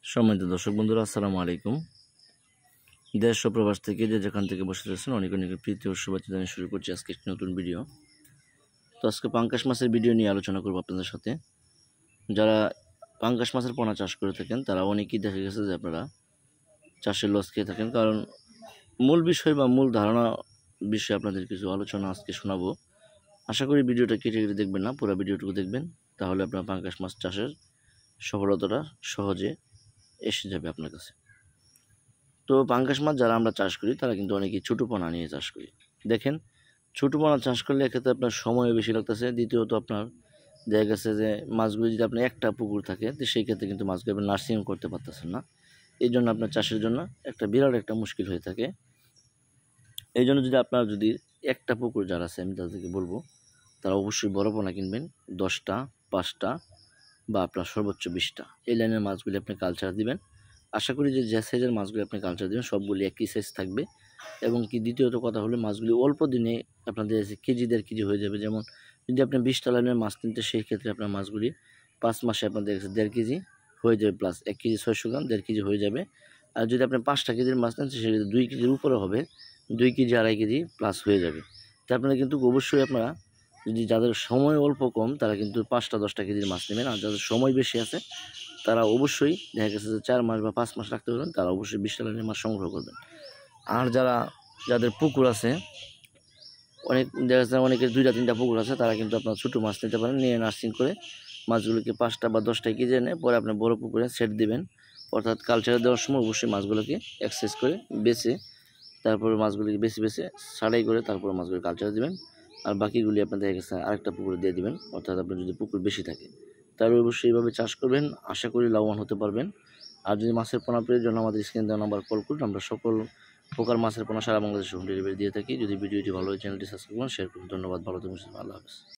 সম্মানিত দর্শক বন্ধুরা, আসসালামু আলাইকুম। দেশ ও প্রবাস থেকে যে যেখান থেকে বসে আছেন অনেক অনেক প্রীতি ও শুভেচ্ছা জানিয়ে শুরু করছি আজকে একটি নতুন ভিডিও। তো আজকে পাঙ্গাস মাছের ভিডিও নিয়ে আলোচনা করবো আপনাদের সাথে। যারা পাঙ্গাস মাছের পোনা চাষ করে থাকেন তারা অনেকেই দেখা গেছে যে আপনারা চাষের লস খেয়ে থাকেন, কারণ মূল বিষয় বা মূল ধারণা বিষয়ে আপনাদের কিছু আলোচনা আজকে শোনাবো। আশা করি ভিডিওটা কেটে কেটে দেখবেন না, পুরো ভিডিওটুকু দেখবেন, তাহলে আপনার পাঙ্গাস মাছ চাষের সফলতাটা সহজে এসে যাবে আপনার কাছে। তো পাঙ্গাস মাছ যারা আমরা চাষ করি তারা কিন্তু অনেকেই ছোটো পোনা নিয়ে চাষ করি। দেখেন, ছোটো পোনা চাষ করলে এক্ষেত্রে আপনার সময়ও বেশি লাগতেছে, দ্বিতীয়ত আপনার দেখা গেছে যে মাছগুলি যদি আপনার একটা পুকুর থাকে তো সেই ক্ষেত্রে কিন্তু মাছগুলো আপনি নার্সিং করতে পারতেছেন না। এই জন্য আপনার চাষের জন্য একটা বিরাট একটা মুশকিল হয়ে থাকে। এই জন্য যদি একটা পুকুর যারা আছে, আমি তাদেরকে বলবো তারা অবশ্যই বড় পোনা কিনবেন, 10টা 5টা বা আপনার সর্বোচ্চ 20টা। এই লাইনের মাছগুলি আপনি কালচার দিবেন। আশা করি যে সাইজের মাছগুলি আপনি কালচার দেবেন সবগুলি একই সাইজ থাকবে। এবং কি দ্বিতীয়ত কথা হলো, মাছগুলি অল্প দিনে আপনাদের কেজি 1.5 কেজি হয়ে যাবে। যেমন যদি আপনি 20টা লাইনের মাছ কিনতে, সেই ক্ষেত্রে আপনার মাছগুলি 5 মাসে আপনাদের কাছে 1.5 কেজি হয়ে যাবে, প্লাস 1 কেজি 600 গ্রাম 1.5 কেজি হয়ে যাবে। আর যদি আপনি 5টা কেজির মাছ নেন সেক্ষেত্রে 2 কেজির উপরে হবে, 2 কেজি 2.5 কেজি প্লাস হয়ে যাবে। তো আপনারা কিন্তু অবশ্যই আপনারা যদি যাদের সময় অল্প কম তারা কিন্তু 5টা 10টা কেজির মাছ নেবেন, আর যাদের সময় বেশি আছে তারা অবশ্যই দেখা গেছে যে 4 মাস বা 5 মাস রাখতে পারবেন, তারা অবশ্যই 20টা লাইনের মাছ সংগ্রহ করবেন। আর যাদের পুকুর আছে, অনেক দেখা যাচ্ছে অনেকের 2টা 3টা পুকুর আছে, তারা কিন্তু আপনার ছোটো মাছ নিতে পারেন, নিয়ে নার্সিং করে মাছগুলোকে 5টা বা 10টা কেজি এনে পরে আপনি বড় পুকুরে সেট দিবেন। অর্থাৎ কালচারে দেওয়ার সময় অবশ্যই মাছগুলোকে এক্সারসাইজ করে বেছে, তারপরে মাছগুলিকে বেছে ছাড়াই করে তারপরে মাছগুলো কালচারে দিবেন। আর বাকিগুলি আপনার দেখা গেছে আরেকটা পুকুরে দিয়ে দিবেন। অর্থাৎ আপনার যদি পুকুর বেশি থাকে তাহলে অবশ্যই এইভাবে চাষ করবেন, আশা করি লাভবান হতে পারবেন। আর যদি মাছের পোনা প্রয়োজন আমাদের স্ক্রিন দেওয়া নাম্বার কল করুন, আমরা সকল প্রকার মাছের পোনা সারা বাংলাদেশে হোম ডেলিভারি দিয়ে থাকি। যদি ভিডিওটি ভালো হয় চ্যানেলটি সাবস্ক্রাইব করুন, শেয়ার করুন। ধন্যবাদ, ভালো থাকুন, আল্লাহ হাফেজ।